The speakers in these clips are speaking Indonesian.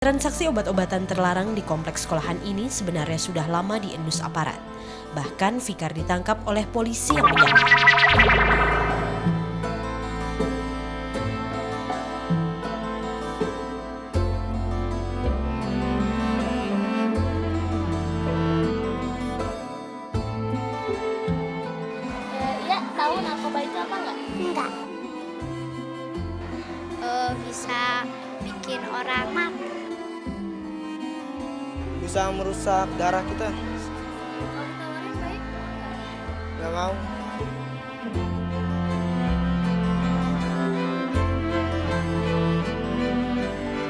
Transaksi obat-obatan terlarang di kompleks sekolahan ini sebenarnya sudah lama diendus aparat. Bahkan Fikar ditangkap oleh polisi yang menyamar. Iya, tahu narkoba itu apa nggak? Enggak. Bisa bikin orang mabuk. Bisa merusak darah kita. Kalau ditawarin baik Nggak mau.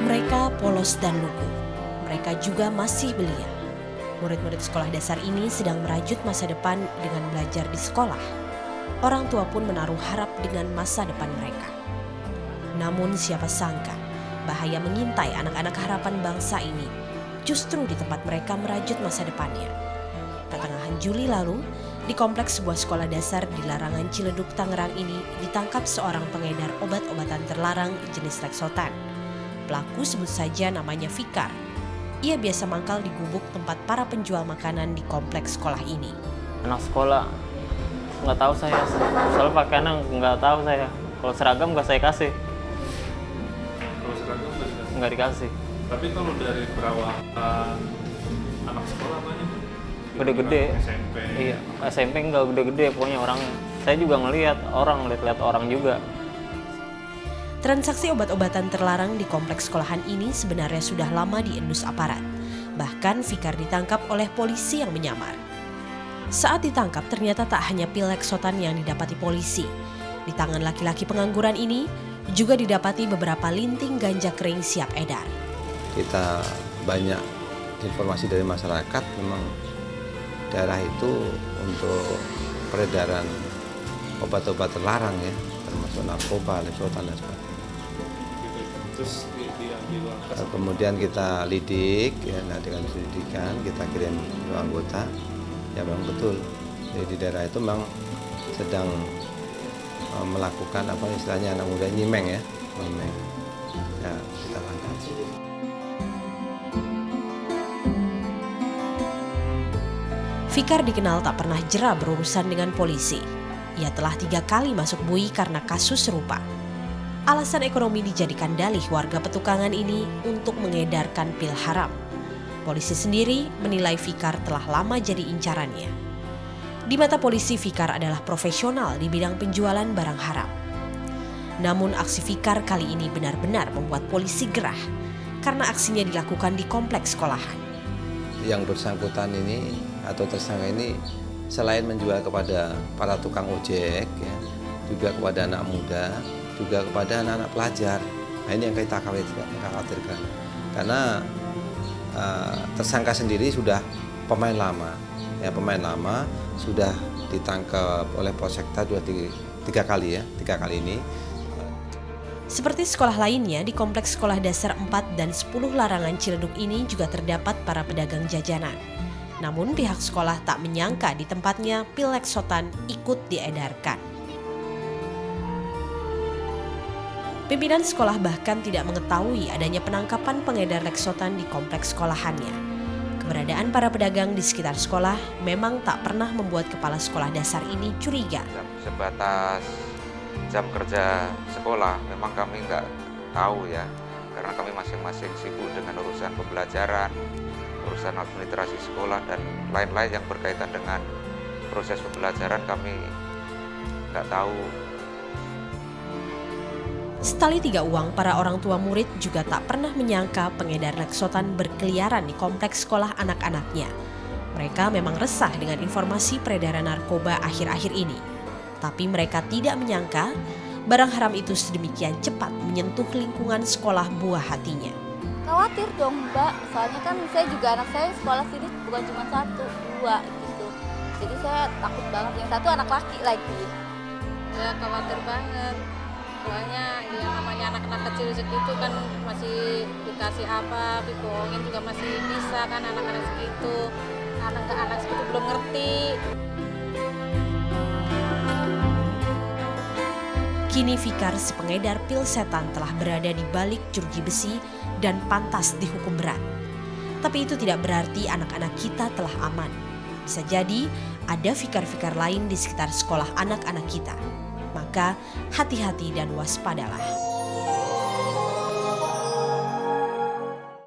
Mereka polos dan lugu. Mereka juga masih belia. Murid-murid sekolah dasar ini sedang merajut masa depan dengan belajar di sekolah. Orang tua pun menaruh harap dengan masa depan mereka. Namun siapa sangka bahaya mengintai anak-anak harapan bangsa ini justru di tempat mereka merajut masa depannya. Pertengahan Juli lalu, di kompleks sebuah sekolah dasar di Larangan Ciledug, Tangerang ini ditangkap seorang pengedar obat-obatan terlarang jenis Lexotan. Pelaku sebut saja namanya Fikar. Ia biasa mangkal di gubuk tempat para penjual makanan di kompleks sekolah ini. Anak sekolah nggak tahu saya, soalnya pakaiannya nggak tahu saya. Kalau seragam nggak saya kasih. Kalau seragam Nggak dikasih. Tapi kalau dari perawakan anak sekolah banyak. Gede-gede. SMP. Iya, SMP nggak gede-gede pokoknya orangnya. Saya juga ngelihat orang juga. Transaksi obat-obatan terlarang di kompleks sekolahan ini sebenarnya sudah lama diendus aparat. Bahkan Fikar ditangkap oleh polisi yang menyamar. Saat ditangkap ternyata tak hanya pil Lexotan yang didapati polisi. Di tangan laki-laki pengangguran ini juga didapati beberapa linting ganja kering siap edar. Kita banyak informasi dari masyarakat, memang daerah itu untuk peredaran obat-obat terlarang ya, termasuk narkoba, Lexotan dan sebagainya. Terus diambil langkah. Kemudian kita lidik, ya, nah dengan lidikan kita kirim ke anggota, ya memang betul. Jadi di daerah itu memang sedang melakukan apa istilahnya anak muda nyimeng ya, nyimeng. Ya kita tangkap. Fikar dikenal tak pernah jera berurusan dengan polisi. Ia telah 3 kali masuk bui karena kasus serupa. Alasan ekonomi dijadikan dalih warga petukangan ini untuk mengedarkan pil haram. Polisi sendiri menilai Fikar telah lama jadi incarannya. Di mata polisi, Fikar adalah profesional di bidang penjualan barang haram. Namun aksi Fikar kali ini benar-benar membuat polisi gerah karena aksinya dilakukan di kompleks sekolahan. Yang bersangkutan ini atau tersangka ini selain menjual kepada para tukang ojek ya, juga kepada anak muda, juga kepada anak-anak pelajar. Nah, ini yang kita khawatirkan karena tersangka sendiri sudah pemain lama ya, pemain lama sudah ditangkap oleh Polsekta 3 kali ini. Seperti sekolah lainnya, di kompleks sekolah dasar 4 dan 10 Larangan Ciledug ini juga terdapat para pedagang jajanan. Namun pihak sekolah tak menyangka di tempatnya pil Lexotan ikut diedarkan. Pimpinan sekolah bahkan tidak mengetahui adanya penangkapan pengedar Lexotan di kompleks sekolahannya. Keberadaan para pedagang di sekitar sekolah memang tak pernah membuat kepala sekolah dasar ini curiga. Sebatas jam kerja sekolah memang kami nggak tahu ya, karena kami masing-masing sibuk dengan urusan pembelajaran, urusan administrasi sekolah dan lain-lain yang berkaitan dengan proses pembelajaran kami nggak tahu. Setali 3 uang, para orang tua murid juga tak pernah menyangka pengedar Lexotan berkeliaran di kompleks sekolah anak-anaknya. Mereka memang resah dengan informasi peredaran narkoba akhir-akhir ini. Tapi mereka tidak menyangka barang haram itu sedemikian cepat menyentuh lingkungan sekolah buah hatinya. Khawatir dong Mbak, soalnya kan saya juga anak saya sekolah sini bukan cuma 1, 2 gitu. Jadi saya takut banget, yang satu anak laki lagi. Ya khawatir banget, soalnya ya namanya anak-anak kecil segitu kan masih dikasih apa, dibohongin juga masih bisa kan anak-anak segitu. Anak segitu belum ngerti. Kini Fikar si pengedar pil setan telah berada di balik jeruji besi dan pantas dihukum berat. Tapi itu tidak berarti anak-anak kita telah aman. Bisa jadi ada Fikar-Fikar lain di sekitar sekolah anak-anak kita. Maka hati-hati dan waspadalah.